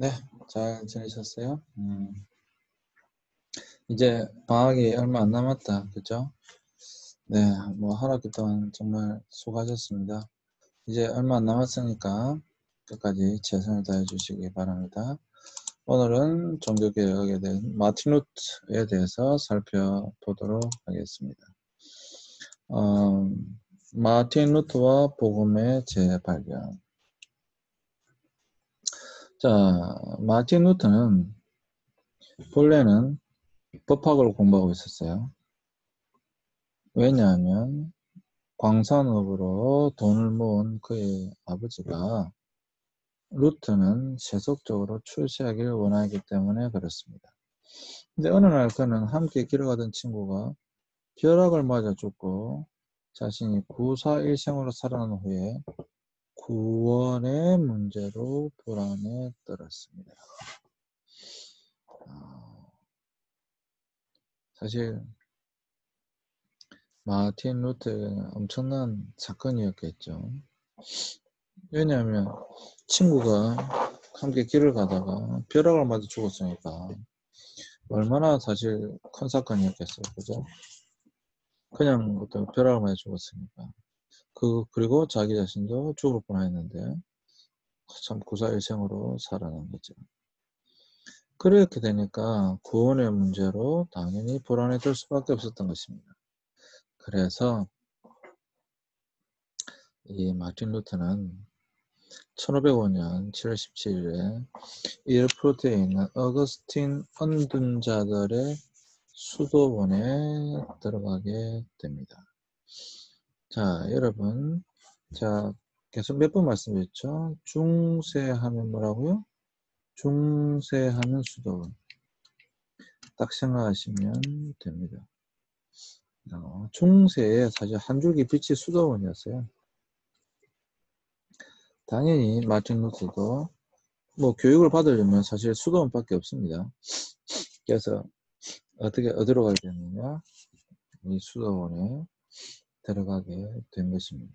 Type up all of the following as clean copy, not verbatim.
네, 잘 지내셨어요? 이제 방학이 얼마 안 남았다, 그죠? 네, 뭐 한 학기 동안 정말 수고하셨습니다. 이제 얼마 안 남았으니까 끝까지 최선을 다해 주시기 바랍니다. 오늘은 종교개혁에 대한 마틴 루터에 대해서 살펴보도록 하겠습니다. 어, 마틴 루터와 복음의 재발견. 자, 마틴 루터는 본래는 법학을 공부하고 있었어요. 왜냐하면 광산업으로 돈을 모은 그의 아버지가 루트는 세속적으로 출세하기를 원하기 때문에 그렇습니다. 근데 어느 날 그는 함께 길어가던 친구가 벼락을 맞아 죽고 자신이 구사일생으로 살아난 후에 구원의 문제로 불안에 떨었습니다. 사실 마틴 루터에게는 엄청난 사건이었겠죠. 왜냐하면 친구가 함께 길을 가다가 벼락을 맞아 죽었으니까 얼마나 사실 큰 사건이었겠어요. 그죠? 그냥 어떤 벼락을 맞아 죽었으니까. 그리고 자기 자신도 죽을 뻔했는데 참 구사일생으로 살아난 거죠. 그렇게 되니까 구원의 문제로 당연히 불안에 들 수밖에 없었던 것입니다. 그래서 이 마틴 루터는 1505년 7월 17일에 이르프르트에 있는 어거스틴 언둔자들의 수도원에 들어가게 됩니다. 자, 여러분. 자, 계속 몇 번 말씀드렸죠? 중세하면 뭐라고요? 중세하면 수도원. 딱 생각하시면 됩니다. 중세에 사실 한 줄기 빛이 수도원이었어요. 당연히 마틴 루터도 뭐 교육을 받으려면 사실 수도원밖에 없습니다. 그래서 어디로 가게 되느냐? 이 수도원에 들어가게 된 것입니다.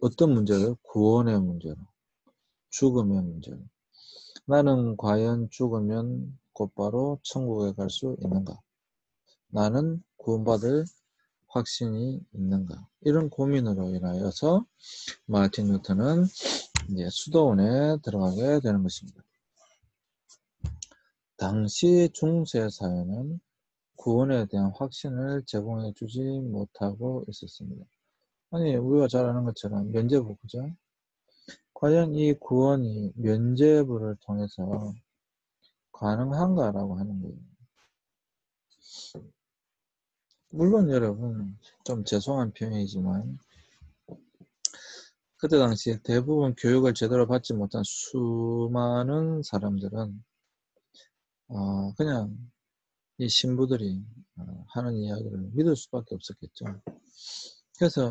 어떤 문제를? 구원의 문제로, 죽음의 문제로. 나는 과연 죽으면 곧바로 천국에 갈 수 있는가? 나는 구원받을 확신이 있는가? 이런 고민으로 인하여서 마틴 루터는 이제 수도원에 들어가게 되는 것입니다. 당시 중세 사회는 구원에 대한 확신을 제공해 주지 못하고 있었습니다. 아니, 우리가 잘 아는 것처럼 면죄부, 그죠? 과연 이 구원이 면죄부를 통해서 가능한가라고 하는 거예요. 물론 여러분, 좀 죄송한 표현이지만 그때 당시에 대부분 교육을 제대로 받지 못한 수많은 사람들은 그냥 이 신부들이 하는 이야기를 믿을 수밖에 없었겠죠. 그래서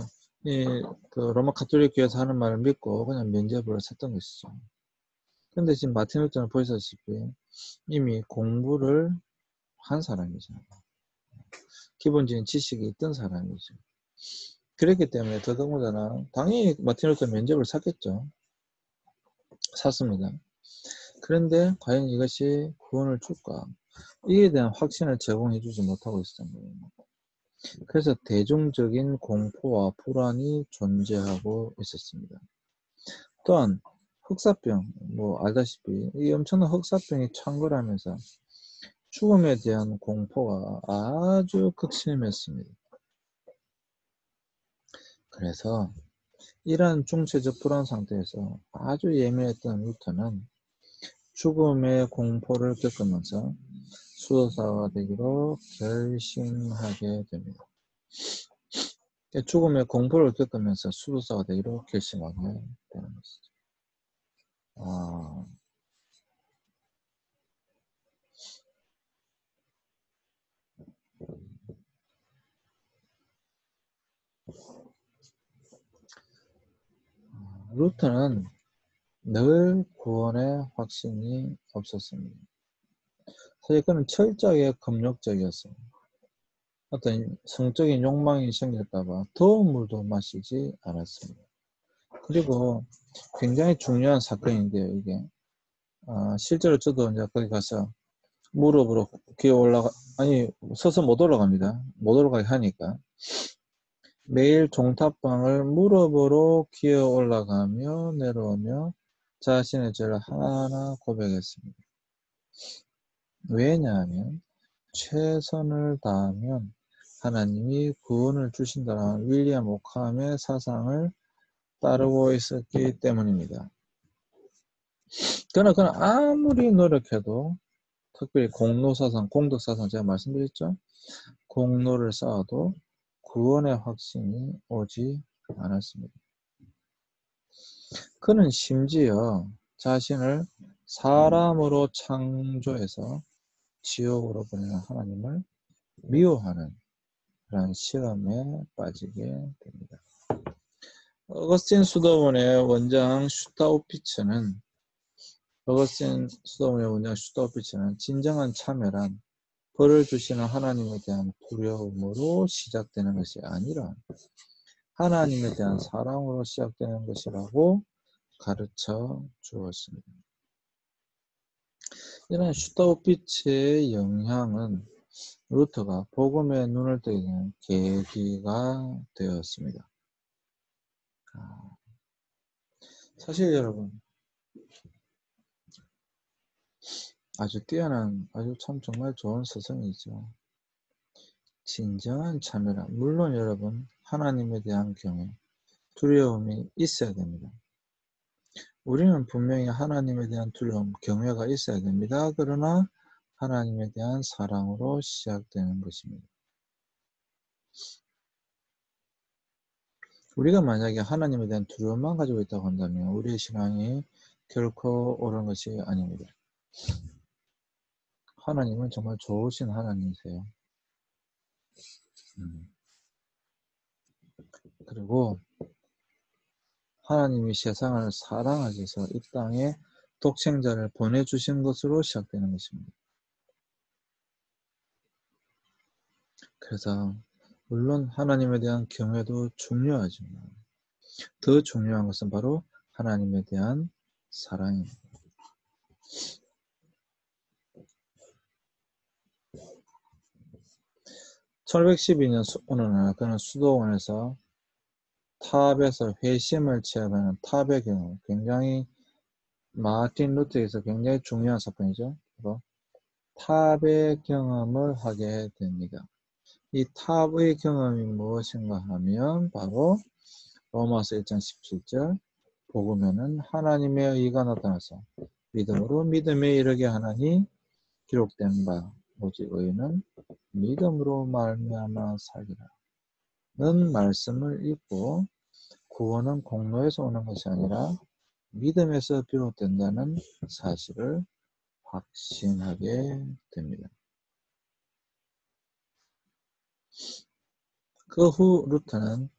그 로마 가톨릭 교회에서 하는 말을 믿고 그냥 면죄부를 샀던 것이죠. 근데 지금 마틴 루터는 보시다시피 이미 공부를 한 사람이죠. 기본적인 지식이 있던 사람이죠. 그렇기 때문에 더더군다나 당연히 마틴 루터 면접을 샀겠죠. 샀습니다. 그런데 과연 이것이 구원을 줄까? 이에 대한 확신을 제공해 주지 못하고 있었던 거예요. 그래서 대중적인 공포와 불안이 존재하고 있었습니다. 또한 흑사병, 뭐 알다시피 이 엄청난 흑사병이 창궐하면서 죽음에 대한 공포가 아주 극심했습니다. 그래서 이러한 중세적 불안 상태에서 아주 예민했던 루터는 죽음의 공포를 겪으면서 수도사가 되기로 결심하게 됩니다. 죽음의 공포를 겪으면서 수도사가 되기로 결심하게 되는 것이죠. 루터는 늘 구원의 확신이 없었습니다. 사실 그는 철저하게 금욕적이었어요. 어떤 성적인 욕망이 생길까봐 더운 물도 마시지 않았습니다. 그리고 굉장히 중요한 사건인데요, 이게. 실제로 저도 이제 거기 가서 무릎으로 기어 서서 못 올라갑니다. 못 올라가게 하니까. 매일 종탑방을 무릎으로 기어 올라가며 내려오며 자신의 죄를 하나하나 고백했습니다. 왜냐하면 최선을 다하면 하나님이 구원을 주신다는 윌리엄 오캄의 사상을 따르고 있었기 때문입니다. 그러나 그는 아무리 노력해도 특별히 공로사상, 공덕사상 제가 말씀드렸죠. 공로를 쌓아도 구원의 확신이 오지 않았습니다. 그는 심지어 자신을 사람으로 창조해서 지옥으로 보내는 하나님을 미워하는 그런 시험에 빠지게 됩니다. 어거스틴 수도원의 원장 슈타우피츠는 진정한 참여란 벌을 주시는 하나님에 대한 두려움으로 시작되는 것이 아니라 하나님에 대한 사랑으로 시작되는 것이라고 가르쳐 주었습니다. 이런 슈타우피츠의 영향은 루터가 복음의 눈을 뜨게 되는 계기가 되었습니다. 사실 여러분, 아주 뛰어난, 아주 참 정말 좋은 스승이죠. 진정한 참여란, 물론 여러분, 하나님에 대한 경외, 두려움이 있어야 됩니다. 우리는 분명히 하나님에 대한 두려움, 경외가 있어야 됩니다. 그러나 하나님에 대한 사랑으로 시작되는 것입니다. 우리가 만약에 하나님에 대한 두려움만 가지고 있다고 한다면 우리의 신앙이 결코 옳은 것이 아닙니다. 하나님은 정말 좋으신 하나님이세요. 그리고 하나님이 세상을 사랑하셔서 이 땅에 독생자를 보내주신 것으로 시작되는 것입니다. 그래서 물론 하나님에 대한 경외도 중요하지만 더 중요한 것은 바로 하나님에 대한 사랑입니다. 1512년 어느 날 그는 수도원에서 탑에서 회심을 체험하는 탑의 경우, 굉장히 마틴 루터에서 굉장히 중요한 사건이죠. 바로 탑의 경험을 하게 됩니다. 이 탑의 경험이 무엇인가 하면 바로 로마서 1장 17절 복음에는 하나님의 의가 나타나서 믿음으로 믿음에 이르게 하나니 기록된 바 오직 의는 믿음으로 말미암아 살리라 는 말씀을 읽고 구원은 공로에서 오는 것이 아니라 믿음에서 비롯된다는 사실을 확신하게 됩니다. 그 후 루터는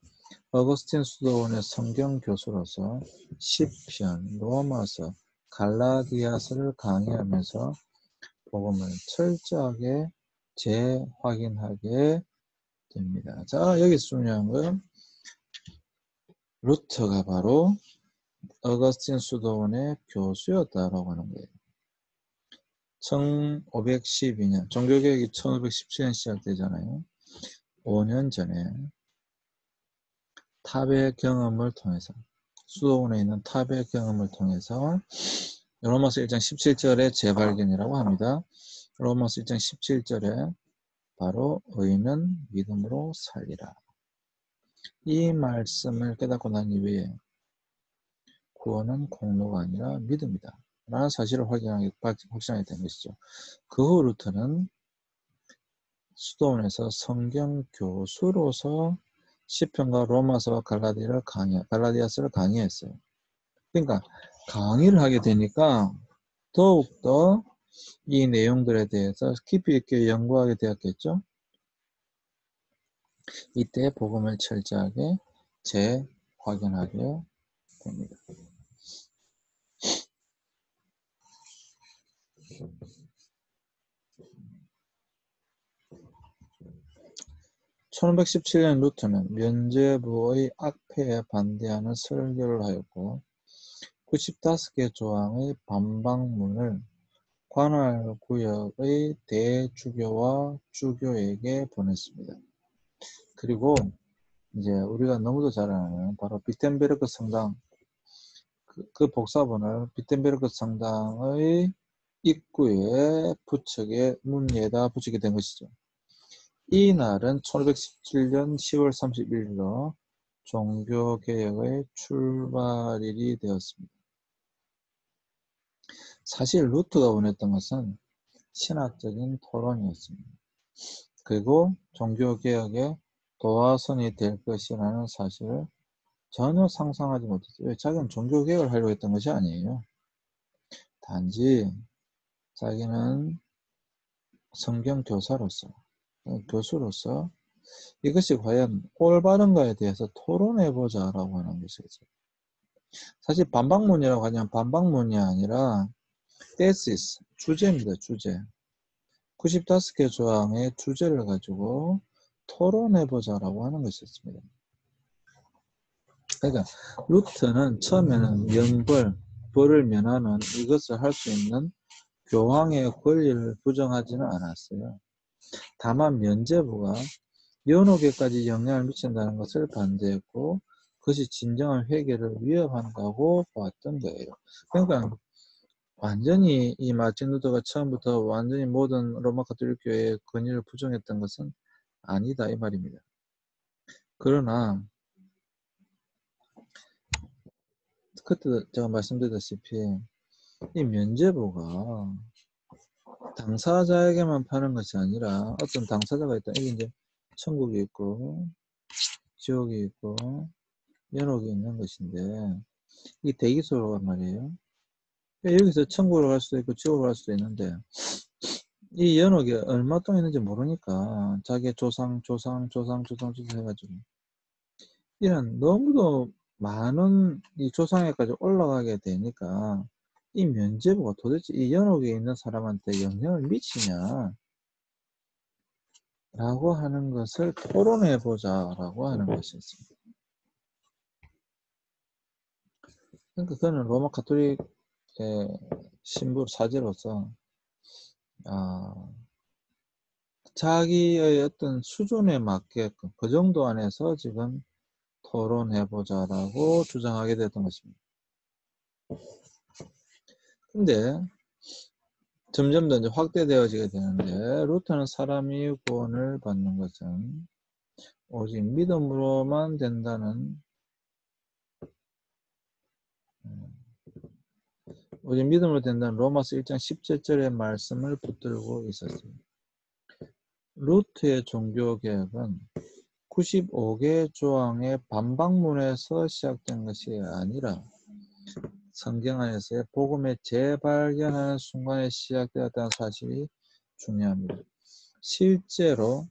어거스틴 수도원의 성경 교수로서 시편, 로마서, 갈라디아서를 강의하면서 복음을 철저하게 재확인하게 됩니다. 자, 여기서 중요한 건 루터가 바로 어거스틴 수도원의 교수였다라고 하는 거예요. 1512년, 종교개혁이 1517년 시작되잖아요. 5년 전에 탑의 경험을 통해서 수도원에 있는 탑의 경험을 통해서 로마서 1장 17절의 재발견이라고 합니다. 로마서 1장 17절에 바로 의는 믿음으로 살리라. 이 말씀을 깨닫고 난 이후에 구원은 공로가 아니라 믿음이다 라는 사실을 확신하게 된 것이죠. 그 후 루터는 수도원에서 성경 교수로서 시편과 로마서와 갈라디아서를 강의했어요. 그러니까 강의를 하게 되니까 더욱더 이 내용들에 대해서 깊이 있게 연구하게 되었겠죠. 이때 복음을 철저하게 재확인하게 됩니다. (1517년) 루터는 면죄부의 악폐에 반대하는 설교를 하였고 95개 조항의 반박문을 관할구역의 대주교와 주교에게 보냈습니다. 그리고 이제 우리가 너무도 잘 아는 바로 비텐베르크 성당 그 복사본을 비텐베르크 성당의 입구에 부책에 문에다 붙이게 된 것이죠. 이 날은 1517년 10월 31일로 종교개혁의 출발일이 되었습니다. 사실 루트가 원했던 것은 신학적인 토론이었습니다. 그리고 종교개혁의 도화선이 될 것이라는 사실을 전혀 상상하지 못했어요. 자기는 종교개혁을 하려고 했던 것이 아니에요. 단지 자기는 성경 교사로서, 교수로서 이것이 과연 올바른가에 대해서 토론해보자라고 하는 것이죠. 사실 반박문이라고 하면 반박문이 아니라 thesis, 주제입니다. 주제. 95개 조항의 주제를 가지고 토론해보자라고 하는 것이었습니다. 그러니까 루트는 처음에는 면벌, 벌을 면하는 이것을 할 수 있는 교황의 권리를 부정하지는 않았어요. 다만 면제부가 연옥에까지 영향을 미친다는 것을 반대했고 그것이 진정한 회개를 위협한다고 봤던 거예요. 그러니까 완전히 이 마틴 루터가 처음부터 완전히 모든 로마 가톨릭 교회의 권위를 부정했던 것은 아니다 이 말입니다. 그러나 그때 제가 말씀드렸다시피 이 면제부가 당사자에게만 파는 것이 아니라 어떤 당사자가 있다. 이게 이제 천국이 있고 지옥이 있고 연옥이 있는 것인데 이 대기소란 말이에요. 여기서 천국으로 갈 수도 있고 지옥으로 갈 수도 있는데 이 연옥이 얼마 동안 있는지 모르니까 자기의 조상 해가지고 이런 너무도 많은 이 조상에까지 올라가게 되니까 이 면제부가 도대체 이 연옥에 있는 사람한테 영향을 미치냐 라고 하는 것을 토론해 보자라고 하는 것이었습니다. 그러니까 그는 로마 가톨릭의 신부 사제로서 자기의 어떤 수준에 맞게끔 그 정도 안에서 지금 토론해보자라고 주장하게 됐던 것입니다. 근데 점점 더 이제 확대되어지게 되는데 루터는 사람이 구원을 받는 것은 오직 믿음으로만 된다는 오직 믿음으로 된다는 로마서 1장 17절의 말씀을 붙들고 있었습니다. 루트의 종교개혁은 95개 조항의 반박문에서 시작된 것이 아니라 성경 안에서의 복음의 재발견하는 순간에 시작되었다는 사실이 중요합니다. 실제로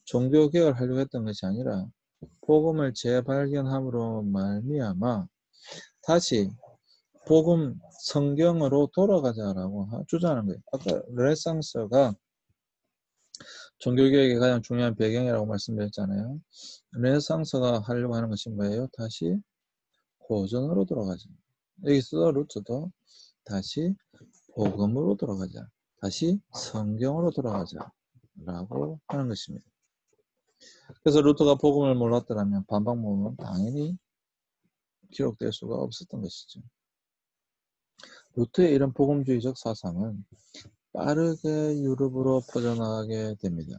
종교개혁을 하려고 했던 것이 아니라 복음을 재발견함으로 말미암아 다시 복음 성경으로 돌아가자라고 주장하는 거예요. 아까 르네상스가 종교개혁의 가장 중요한 배경이라고 말씀드렸잖아요. 르네상스가 하려고 하는 것이 뭐예요? 다시 고전으로 돌아가자. 여기서 루트도 다시 복음으로 돌아가자. 다시 성경으로 돌아가자. 라고 하는 것입니다. 그래서 루트가 복음을 몰랐더라면 반박문은 당연히 기록될 수가 없었던 것이죠. 루트의 이런 복음주의적 사상은 빠르게 유럽으로 퍼져나가게 됩니다.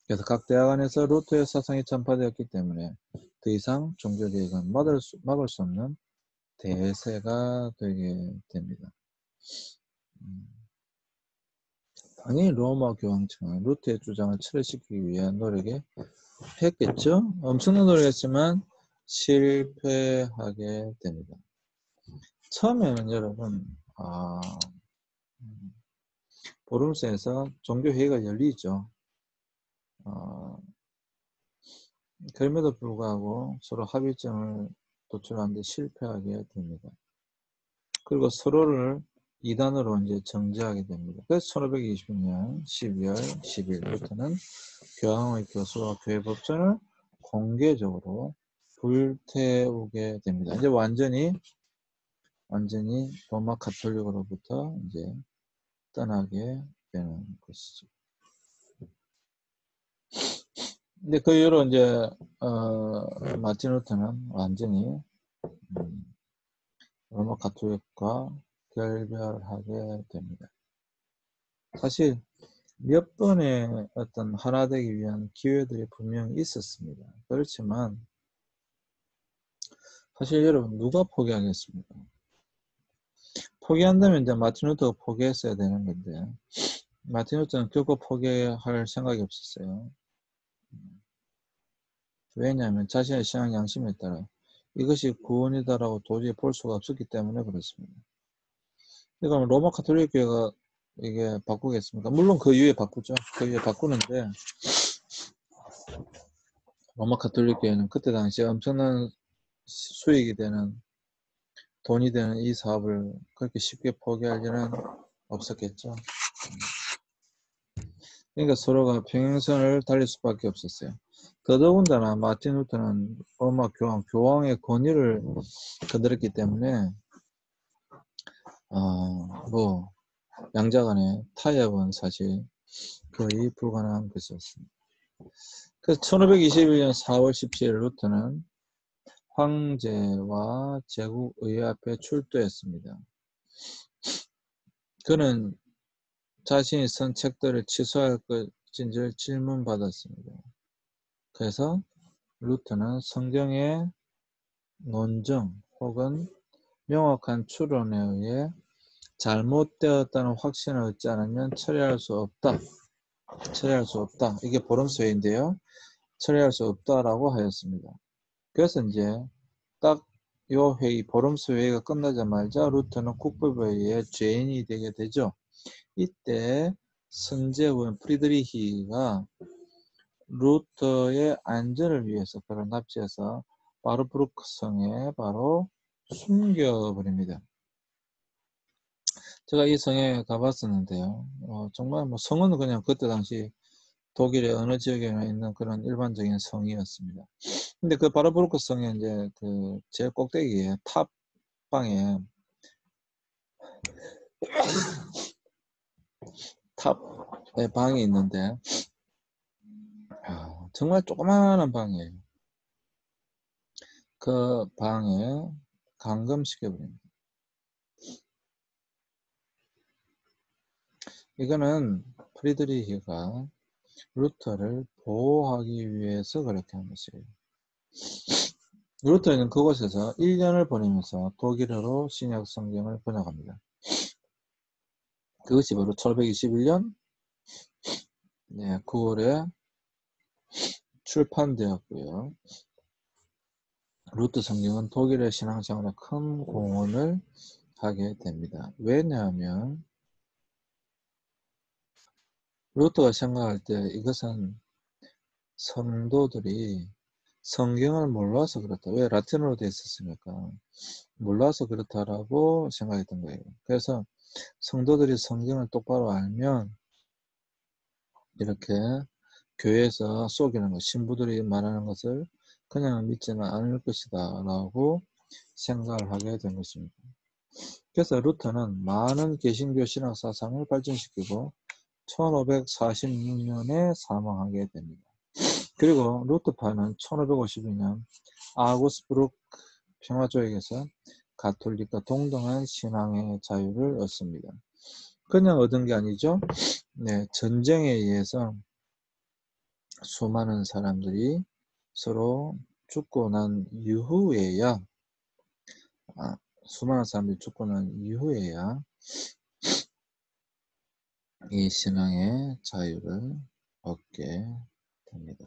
그래서 각 대학 안에서 루트의 사상이 전파되었기 때문에 더 이상 종교개혁은 막을 수 없는 대세가 되게 됩니다. 당연히 로마 교황청은 루트의 주장을 철회시키기 위한 노력에 했겠죠. 엄청난 노력했지만 실패하게 됩니다. 처음에는 여러분 보름스에서 종교회의가 열리죠. 그럼에도 불구하고 서로 합의점을 도출하는데 실패하게 됩니다. 그리고 서로를 이단으로 이제 정죄하게 됩니다. 그래서 1520년 12월 10일부터는 교황의 교수와 교회 법전을 공개적으로 불태우게 됩니다. 이제 완전히 완전히 로마 가톨릭으로부터 이제 떠나게 되는 것이죠. 근데 그 이후로 이제 마틴 루터는 완전히 로마 가톨릭과 결별하게 됩니다. 사실 몇 번의 어떤 하나 되기 위한 기회들이 분명히 있었습니다. 그렇지만 사실 여러분 누가 포기하겠습니까? 포기한다면 이제 마틴 루터가 포기했어야 되는 건데 마틴 루터는 결코 포기할 생각이 없었어요. 왜냐하면 자신의 신앙 양심에 따라 이것이 구원이다라고 도저히 볼 수가 없었기 때문에 그렇습니다. 그러니까 로마 가톨릭 교회가 이게 바꾸겠습니까? 물론 그 이후에 바꾸죠. 그 이후에 바꾸는데 로마 가톨릭 교회는 그때 당시에 엄청난 수익이 되는 돈이 되는 이 사업을 그렇게 쉽게 포기할 일은 없었겠죠. 그러니까 서로가 평행선을 달릴 수밖에 없었어요. 더더군다나 마틴 루터는 로마 교황의 권위를 거들었기 때문에 뭐 양자간의 타협은 사실 거의 불가능한 것이었습니다. 그래서 1521년 4월 17일 루터는 황제와 제국의회 앞에 출두했습니다. 그는 자신이 쓴 책들을 취소할 것인지를 질문받았습니다. 그래서 루터는 성경의 논증 혹은 명확한 추론에 의해 잘못되었다는 확신을 얻지 않으면 처리할 수 없다. 이게 보름스웨이인데요. 처리할 수 없다라고 하였습니다. 그래서 이제 딱 요 회의, 보름스 회의가 끝나자마자 루터는 국법회의의 죄인이 되게 되죠. 이때 선제원 프리드리히가 루터의 안전을 위해서 그를 납치해서 바르부르크 성에 바로 숨겨버립니다. 제가 이 성에 가봤었는데요. 정말 뭐 성은 그냥 그때 당시 독일의 어느 지역에나 있는 그런 일반적인 성이었습니다. 근데 그 바르부르크 성에 이제 그 제일 꼭대기에 탑방에 탑에 방이 있는데 정말 조그마한 방이에요. 그 방에 감금시켜버립니다. 이거는 프리드리히가 루터를 보호하기 위해서 그렇게 한 것이에요. 루터는 그곳에서 1년을 보내면서 독일어로 신약 성경을 번역합니다. 그것이 바로 1521년 9월에 출판되었고요. 루터 성경은 독일의 신앙생활에 큰 공헌을 하게 됩니다. 왜냐하면 루터가 생각할 때 이것은 성도들이 성경을 몰라서 그렇다. 왜? 라틴어로 되어 있었으니까. 몰라서 그렇다라고 생각했던 거예요. 그래서 성도들이 성경을 똑바로 알면 이렇게 교회에서 속이는 것, 신부들이 말하는 것을 그냥 믿지는 않을 것이다 라고 생각을 하게 된 것입니다. 그래서 루터는 많은 개신교 신학 사상을 발전시키고 1546년에 사망하게 됩니다. 그리고 루터파는 1552년 아우구스부르크 평화조약에서 가톨릭과 동등한 신앙의 자유를 얻습니다. 그냥 얻은 게 아니죠. 전쟁에 의해서 수많은 사람들이 서로 죽고 난 이후에야 이 신앙의 자유를 얻게 됩니다.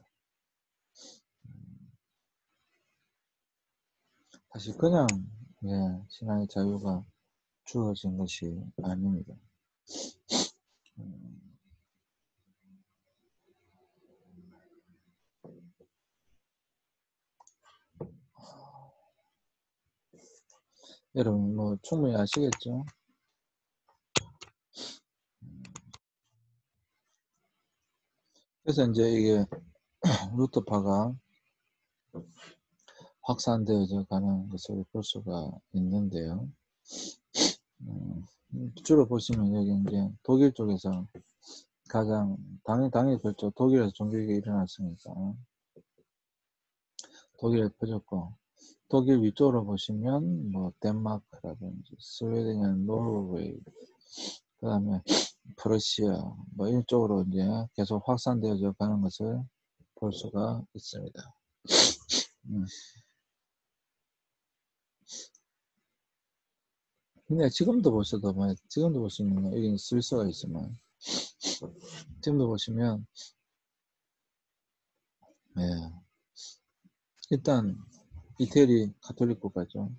사실 그냥 신앙의 자유가 주어진 것이 아닙니다. 여러분 뭐 충분히 아시겠죠? 그래서 이제 이게 루터파가 확산되어져 가는 것을 볼 수가 있는데요. 주로 보시면 여기 이제 독일 쪽에서 가장 당연히 그렇죠. 독일에서 종교개혁이 일어났으니까 독일에 퍼졌고, 독일 위쪽으로 보시면 뭐 덴마크라든지 스웨덴이나 노르웨이, 그 다음에 프러시아 뭐 이쪽으로 이제 계속 확산되어져 가는 것을 볼 수가 있습니다. 근데 지금도 보셔도 뭐 지금도 보시면 여기 쓸 수가 있으면 지금도 보시면 예, 일단 이태리 가톨릭 국가죠.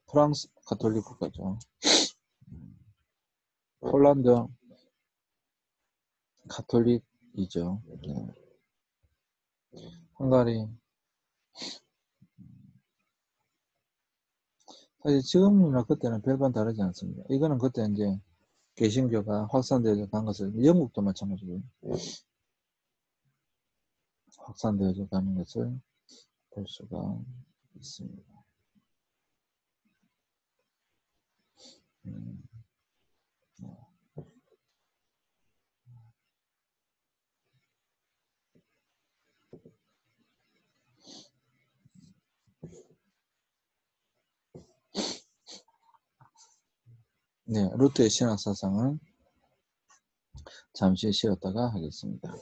프랑스 가톨릭 국가죠. 폴란드 가톨릭이죠. 네. 헝가리 사실 지금이나 그때는 별반 다르지 않습니다. 이거는 그때 이제 개신교가 확산되어져 간 것을 영국도 마찬가지고 확산되어져 가는 것을 볼 수가 있습니다. 네, 루트의 신학 사상은 잠시 쉬었다가 하겠습니다.